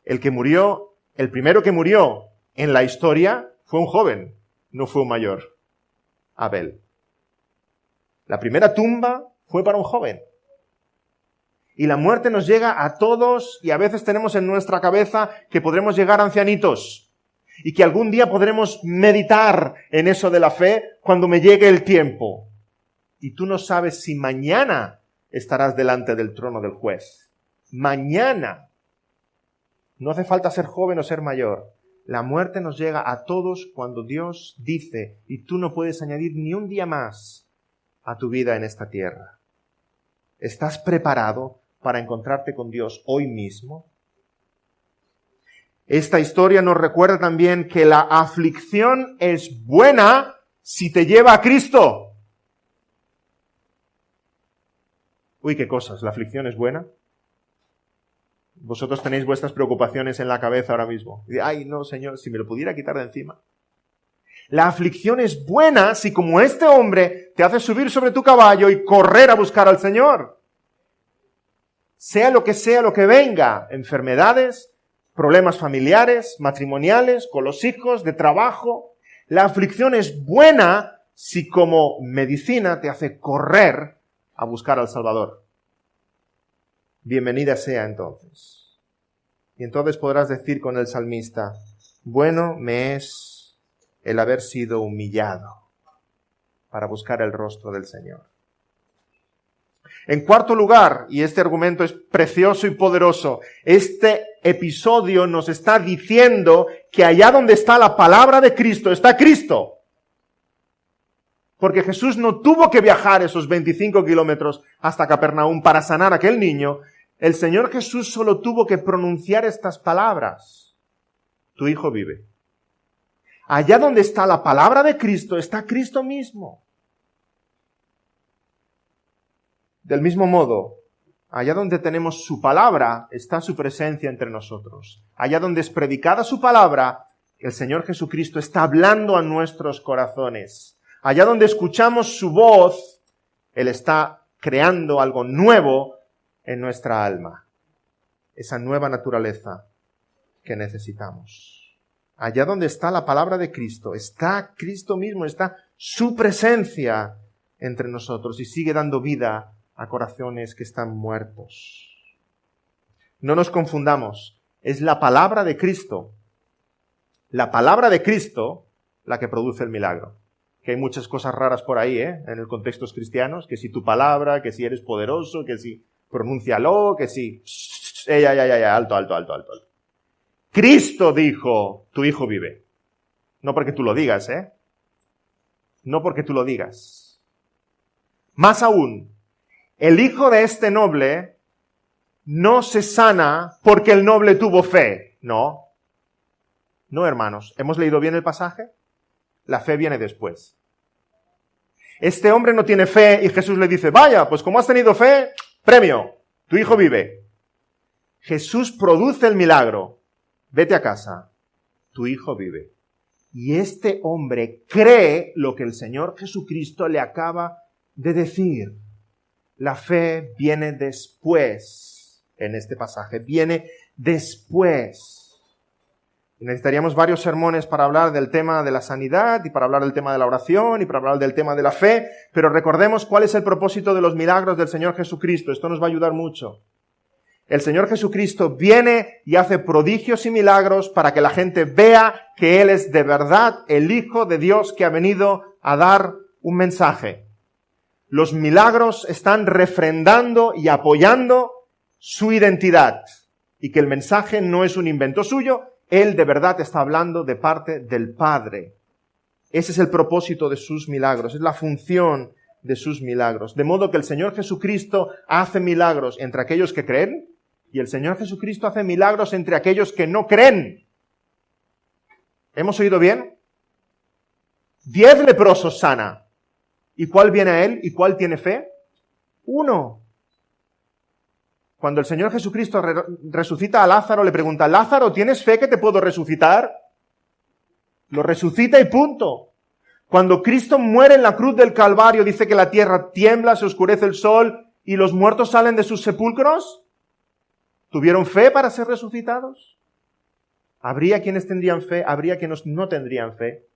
El primero que murió en la historia fue un joven, no fue un mayor, Abel. La primera tumba fue para un joven. Y la muerte nos llega a todos y a veces tenemos en nuestra cabeza que podremos llegar a ancianitos y que algún día podremos meditar en eso de la fe cuando me llegue el tiempo. Y tú no sabes si mañana estarás delante del trono del juez. Mañana. No hace falta ser joven o ser mayor. La muerte nos llega a todos cuando Dios dice, y tú no puedes añadir ni un día más a tu vida en esta tierra. ¿Estás preparado para encontrarte con Dios hoy mismo? Esta historia nos recuerda también que la aflicción es buena si te lleva a Cristo. Uy, qué cosas, ¿la aflicción es buena? Vosotros tenéis vuestras preocupaciones en la cabeza ahora mismo. Y, ay, no, Señor, si me lo pudiera quitar de encima. La aflicción es buena si, como este hombre, te hace subir sobre tu caballo y correr a buscar al Señor. Sea lo que venga, enfermedades, problemas familiares, matrimoniales, con los hijos, de trabajo. La aflicción es buena si, como medicina, te hace correr a buscar al Salvador. Bienvenida sea entonces. Y entonces podrás decir con el salmista, bueno me es el haber sido humillado para buscar el rostro del Señor. En cuarto lugar, y este argumento es precioso y poderoso, este episodio nos está diciendo que allá donde está la palabra de Cristo, está Cristo. Porque Jesús no tuvo que viajar esos 25 kilómetros hasta Capernaum para sanar a aquel niño. El Señor Jesús solo tuvo que pronunciar estas palabras. Tu hijo vive. Allá donde está la palabra de Cristo, está Cristo mismo. Del mismo modo, allá donde tenemos su palabra, está su presencia entre nosotros. Allá donde es predicada su palabra, el Señor Jesucristo está hablando a nuestros corazones. Allá donde escuchamos su voz, Él está creando algo nuevo en nuestra alma. Esa nueva naturaleza que necesitamos. Allá donde está la palabra de Cristo, está Cristo mismo, está su presencia entre nosotros y sigue dando vida a corazones que están muertos. No nos confundamos, es la palabra de Cristo. La palabra de Cristo la que produce el milagro. Que hay muchas cosas raras por ahí, en el contextos cristianos, que si tu palabra, que si eres poderoso, que si pronúncialo, que si... Alto. Cristo dijo, tu hijo vive. No porque tú lo digas, No porque tú lo digas. Más aún, el hijo de este noble no se sana porque el noble tuvo fe. No. No, hermanos. ¿Hemos leído bien el pasaje? La fe viene después. Este hombre no tiene fe y Jesús le dice, vaya, pues como has tenido fe, premio, tu hijo vive. Jesús produce el milagro. Vete a casa, tu hijo vive. Y este hombre cree lo que el Señor Jesucristo le acaba de decir. La fe viene después, en este pasaje, viene después. Y necesitaríamos varios sermones para hablar del tema de la sanidad y para hablar del tema de la oración y para hablar del tema de la fe, pero recordemos cuál es el propósito de los milagros del Señor Jesucristo. Esto nos va a ayudar mucho. El Señor Jesucristo viene y hace prodigios y milagros para que la gente vea que Él es de verdad el Hijo de Dios que ha venido a dar un mensaje. Los milagros están refrendando y apoyando su identidad y que el mensaje no es un invento suyo, Él de verdad está hablando de parte del Padre. Ese es el propósito de sus milagros, es la función de sus milagros. De modo que el Señor Jesucristo hace milagros entre aquellos que creen y el Señor Jesucristo hace milagros entre aquellos que no creen. ¿Hemos oído bien? 10 leprosos sana. ¿Y cuál viene a Él? ¿Y cuál tiene fe? 1. Cuando el Señor Jesucristo resucita a Lázaro, le pregunta, Lázaro, ¿tienes fe que te puedo resucitar? Lo resucita y punto. Cuando Cristo muere en la cruz del Calvario, dice que la tierra tiembla, se oscurece el sol y los muertos salen de sus sepulcros. ¿Tuvieron fe para ser resucitados? ¿Habría quienes tendrían fe? ¿Habría quienes no tendrían fe?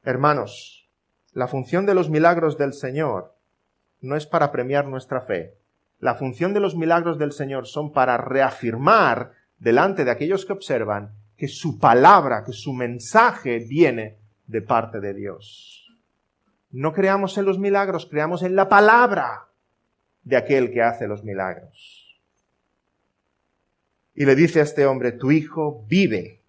Hermanos, la función de los milagros del Señor no es para premiar nuestra fe. La función de los milagros del Señor son para reafirmar delante de aquellos que observan que su palabra, que su mensaje viene de parte de Dios. No creamos en los milagros, creamos en la palabra de aquel que hace los milagros. Y le dice a este hombre, tu hijo vive.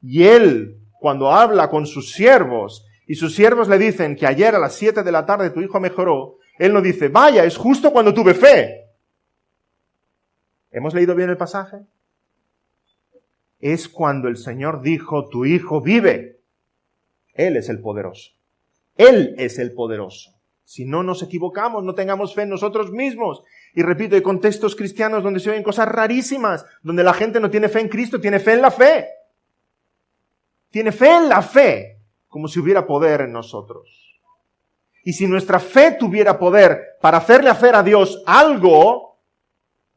Y él, cuando habla con sus siervos, y sus siervos le dicen que ayer a las 7 de la tarde tu hijo mejoró, él no dice, vaya, es justo cuando tuve fe. ¿Hemos leído bien el pasaje? Es cuando el Señor dijo, tu hijo vive. Él es el poderoso. Él es el poderoso. Si no nos equivocamos, no tengamos fe en nosotros mismos. Y repito, hay contextos cristianos donde se oyen cosas rarísimas, donde la gente no tiene fe en Cristo, tiene fe en la fe. Tiene fe en la fe, como si hubiera poder en nosotros. Y si nuestra fe tuviera poder para hacerle hacer a Dios algo,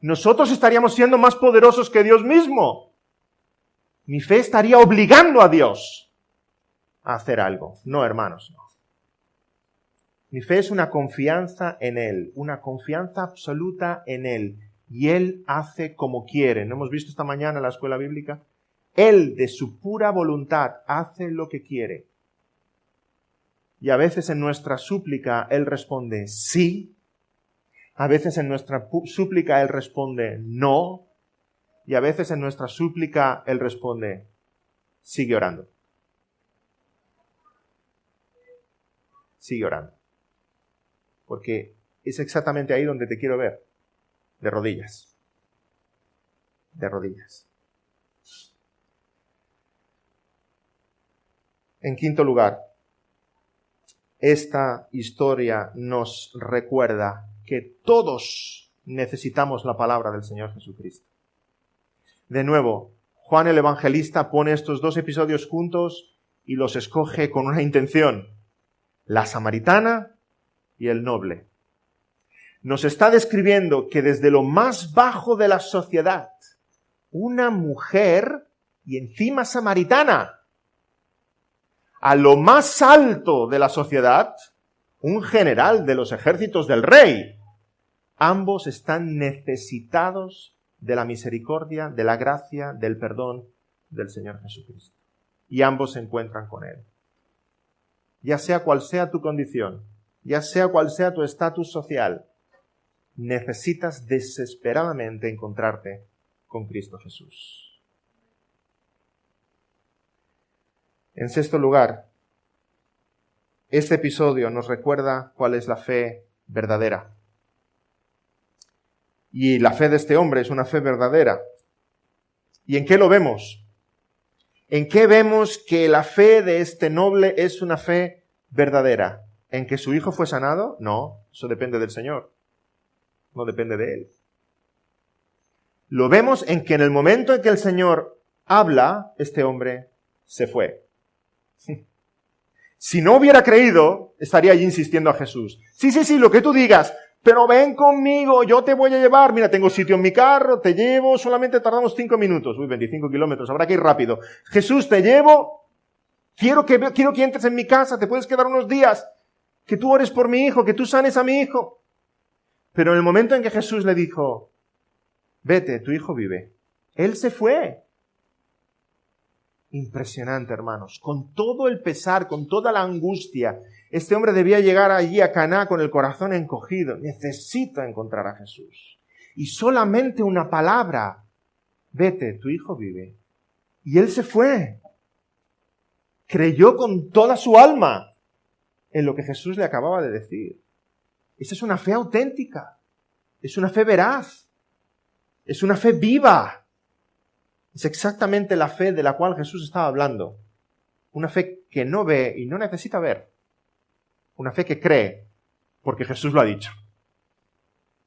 nosotros estaríamos siendo más poderosos que Dios mismo. Mi fe estaría obligando a Dios a hacer algo. No, hermanos, no. Mi fe es una confianza en Él, una confianza absoluta en Él. Y Él hace como quiere. ¿No hemos visto esta mañana en la escuela bíblica? Él, de su pura voluntad, hace lo que quiere. Y a veces en nuestra súplica Él responde sí. A veces en nuestra súplica Él responde no. Y a veces en nuestra súplica Él responde, sigue orando. Sigue orando. Porque es exactamente ahí donde te quiero ver. De rodillas. De rodillas. En quinto lugar, esta historia nos recuerda que todos necesitamos la palabra del Señor Jesucristo. De nuevo, Juan el Evangelista pone estos dos episodios juntos y los escoge con una intención. La samaritana y el noble. Nos está describiendo que desde lo más bajo de la sociedad, una mujer y encima samaritana, a lo más alto de la sociedad, un general de los ejércitos del rey. Ambos están necesitados de la misericordia, de la gracia, del perdón del Señor Jesucristo. Y ambos se encuentran con Él. Ya sea cual sea tu condición, ya sea cual sea tu estatus social, necesitas desesperadamente encontrarte con Cristo Jesús. En sexto lugar, este episodio nos recuerda cuál es la fe verdadera. Y la fe de este hombre es una fe verdadera. ¿Y en qué lo vemos? ¿En qué vemos que la fe de este noble es una fe verdadera? ¿En que su hijo fue sanado? No, eso depende del Señor. No depende de él. Lo vemos en que en el momento en que el Señor habla, este hombre se fue. Si no hubiera creído, estaría allí insistiendo a Jesús. Sí, lo que tú digas, pero ven conmigo, yo te voy a llevar. Mira, tengo sitio en mi carro, te llevo, solamente tardamos 5 minutos. 25 kilómetros, habrá que ir rápido. Jesús, te llevo, quiero que entres en mi casa, te puedes quedar unos días, que tú ores por mi hijo, que tú sanes a mi hijo. Pero en el momento en que Jesús le dijo, vete, tu hijo vive, él se fue. Impresionante, hermanos. Con todo el pesar, con toda la angustia, este hombre debía llegar allí a Caná con el corazón encogido. Necesita encontrar a Jesús. Y solamente una palabra, vete, tu hijo vive. Y él se fue. Creyó con toda su alma en lo que Jesús le acababa de decir. Esa es una fe auténtica. Es una fe veraz. Es una fe viva. Es exactamente la fe de la cual Jesús estaba hablando. Una fe que no ve y no necesita ver. Una fe que cree porque Jesús lo ha dicho.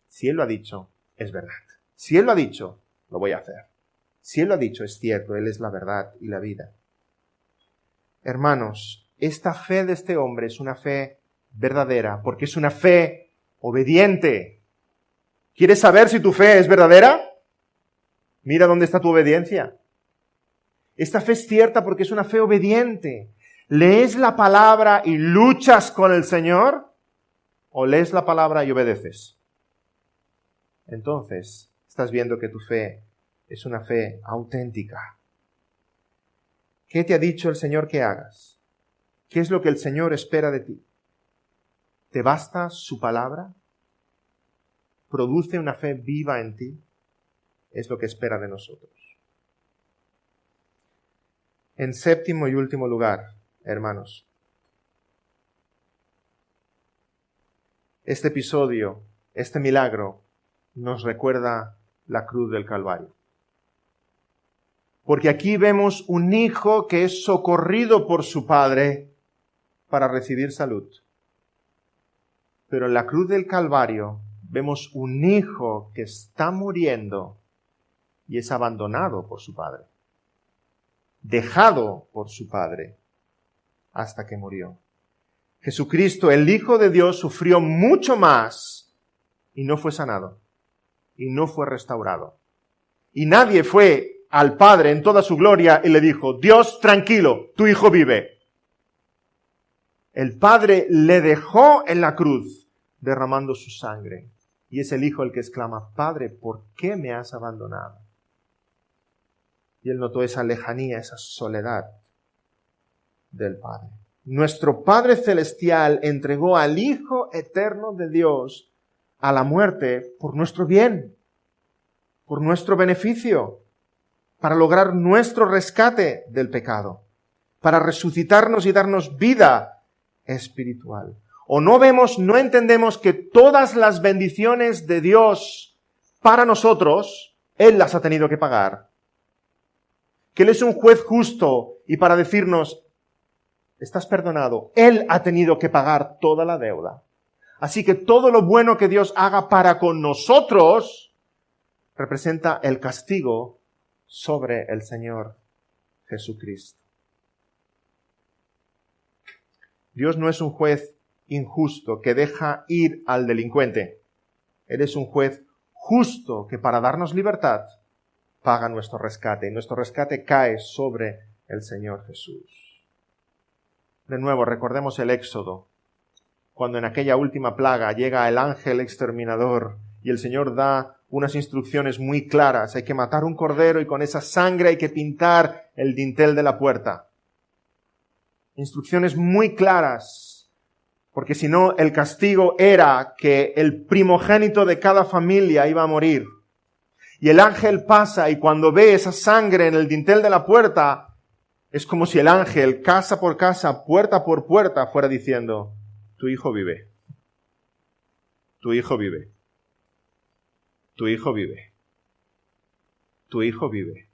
Si Él lo ha dicho, es verdad. Si Él lo ha dicho, lo voy a hacer. Si Él lo ha dicho, es cierto. Él es la verdad y la vida. Hermanos, esta fe de este hombre es una fe verdadera porque es una fe obediente. ¿Quieres saber si tu fe es verdadera? Mira dónde está tu obediencia. Esta fe es cierta porque es una fe obediente. ¿Lees la palabra y luchas con el Señor? ¿O lees la palabra y obedeces? Entonces, estás viendo que tu fe es una fe auténtica. ¿Qué te ha dicho el Señor que hagas? ¿Qué es lo que el Señor espera de ti? ¿Te basta su palabra? ¿Produce una fe viva en ti? Es lo que espera de nosotros. En séptimo y último lugar, hermanos, este episodio, este milagro, nos recuerda la cruz del Calvario. Porque aquí vemos un hijo que es socorrido por su padre para recibir salud. Pero en la cruz del Calvario vemos un hijo que está muriendo y es abandonado por su padre, dejado por su padre, hasta que murió. Jesucristo, el Hijo de Dios, sufrió mucho más y no fue sanado, y no fue restaurado. Y nadie fue al Padre en toda su gloria y le dijo, Dios, tranquilo, tu Hijo vive. El Padre le dejó en la cruz, derramando su sangre. Y es el Hijo el que exclama, Padre, ¿por qué me has abandonado? Y él notó esa lejanía, esa soledad del Padre. Nuestro Padre Celestial entregó al Hijo Eterno de Dios a la muerte por nuestro bien, por nuestro beneficio, para lograr nuestro rescate del pecado, para resucitarnos y darnos vida espiritual. O no vemos, no entendemos que todas las bendiciones de Dios para nosotros, Él las ha tenido que pagar. Que Él es un juez justo y para decirnos, estás perdonado, Él ha tenido que pagar toda la deuda. Así que todo lo bueno que Dios haga para con nosotros representa el castigo sobre el Señor Jesucristo. Dios no es un juez injusto que deja ir al delincuente. Él es un juez justo que para darnos libertad paga nuestro rescate, y nuestro rescate cae sobre el Señor Jesús. De nuevo, recordemos el Éxodo, cuando en aquella última plaga llega el ángel exterminador y el Señor da unas instrucciones muy claras. Hay que matar un cordero y con esa sangre hay que pintar el dintel de la puerta. Instrucciones muy claras, porque si no, el castigo era que el primogénito de cada familia iba a morir. Y el ángel pasa y cuando ve esa sangre en el dintel de la puerta, es como si el ángel, casa por casa, puerta por puerta, fuera diciendo, tu hijo vive, tu hijo vive, tu hijo vive, tu hijo vive.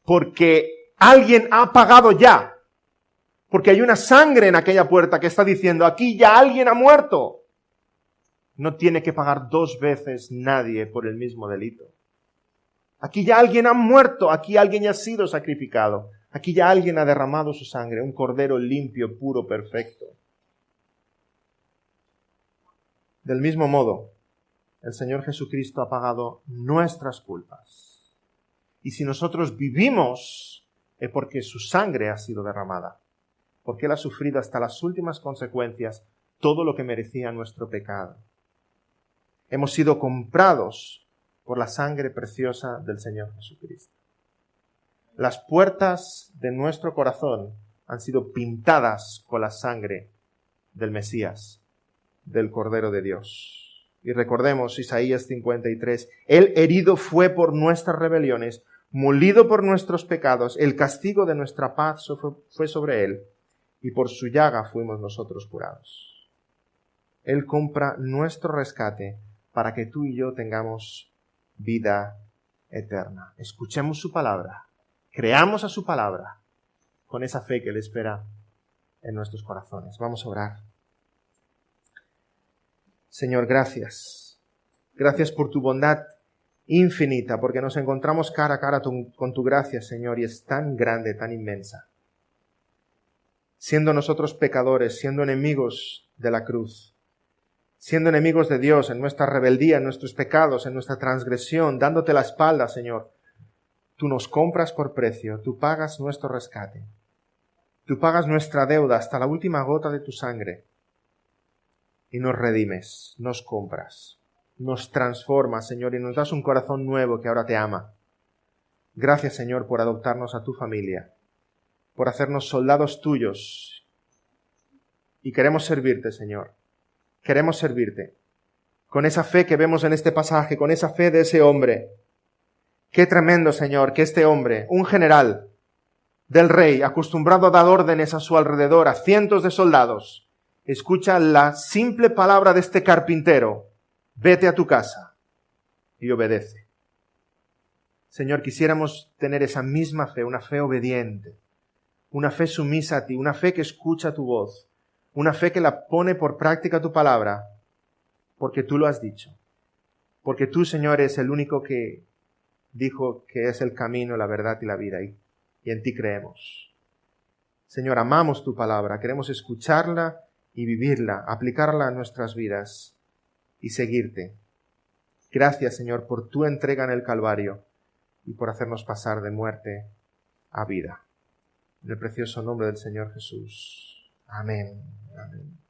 Porque alguien ha pagado ya, porque hay una sangre en aquella puerta que está diciendo, aquí ya alguien ha muerto. No tiene que pagar 2 veces nadie por el mismo delito. Aquí ya alguien ha muerto, aquí alguien ya ha sido sacrificado, aquí ya alguien ha derramado su sangre, un cordero limpio, puro, perfecto. Del mismo modo, el Señor Jesucristo ha pagado nuestras culpas. Y si nosotros vivimos, es porque su sangre ha sido derramada, porque Él ha sufrido hasta las últimas consecuencias todo lo que merecía nuestro pecado. Hemos sido comprados por la sangre preciosa del Señor Jesucristo. Las puertas de nuestro corazón han sido pintadas con la sangre del Mesías, del Cordero de Dios. Y recordemos Isaías 53, Él herido fue por nuestras rebeliones, molido por nuestros pecados, el castigo de nuestra paz fue sobre Él, y por su llaga fuimos nosotros curados. Él compra nuestro rescate para que tú y yo tengamos vida eterna. Escuchemos su palabra, creamos a su palabra, con esa fe que Él espera en nuestros corazones. Vamos a orar. Señor, gracias. Gracias por tu bondad infinita, porque nos encontramos cara a cara con tu gracia, Señor, y es tan grande, tan inmensa. Siendo nosotros pecadores, siendo enemigos de la cruz, siendo enemigos de Dios en nuestra rebeldía, en nuestros pecados, en nuestra transgresión, dándote la espalda, Señor, tú nos compras por precio, tú pagas nuestro rescate, tú pagas nuestra deuda hasta la última gota de tu sangre y nos redimes, nos compras, nos transformas, Señor, y nos das un corazón nuevo que ahora te ama. Gracias, Señor, por adoptarnos a tu familia, por hacernos soldados tuyos, y queremos servirte, Señor. Queremos servirte con esa fe que vemos en este pasaje, con esa fe de ese hombre. Qué tremendo, Señor, que este hombre, un general del rey, acostumbrado a dar órdenes a su alrededor, a cientos de soldados, escucha la simple palabra de este carpintero: vete a tu casa, y obedece. Señor, quisiéramos tener esa misma fe, una fe obediente, una fe sumisa a ti, una fe que escucha tu voz, una fe que la pone por práctica tu palabra, porque tú lo has dicho. Porque tú, Señor, eres el único que dijo que es el camino, la verdad y la vida, y en ti creemos. Señor, amamos tu palabra, queremos escucharla y vivirla, aplicarla a nuestras vidas y seguirte. Gracias, Señor, por tu entrega en el Calvario y por hacernos pasar de muerte a vida. En el precioso nombre del Señor Jesús. Amén. Amén.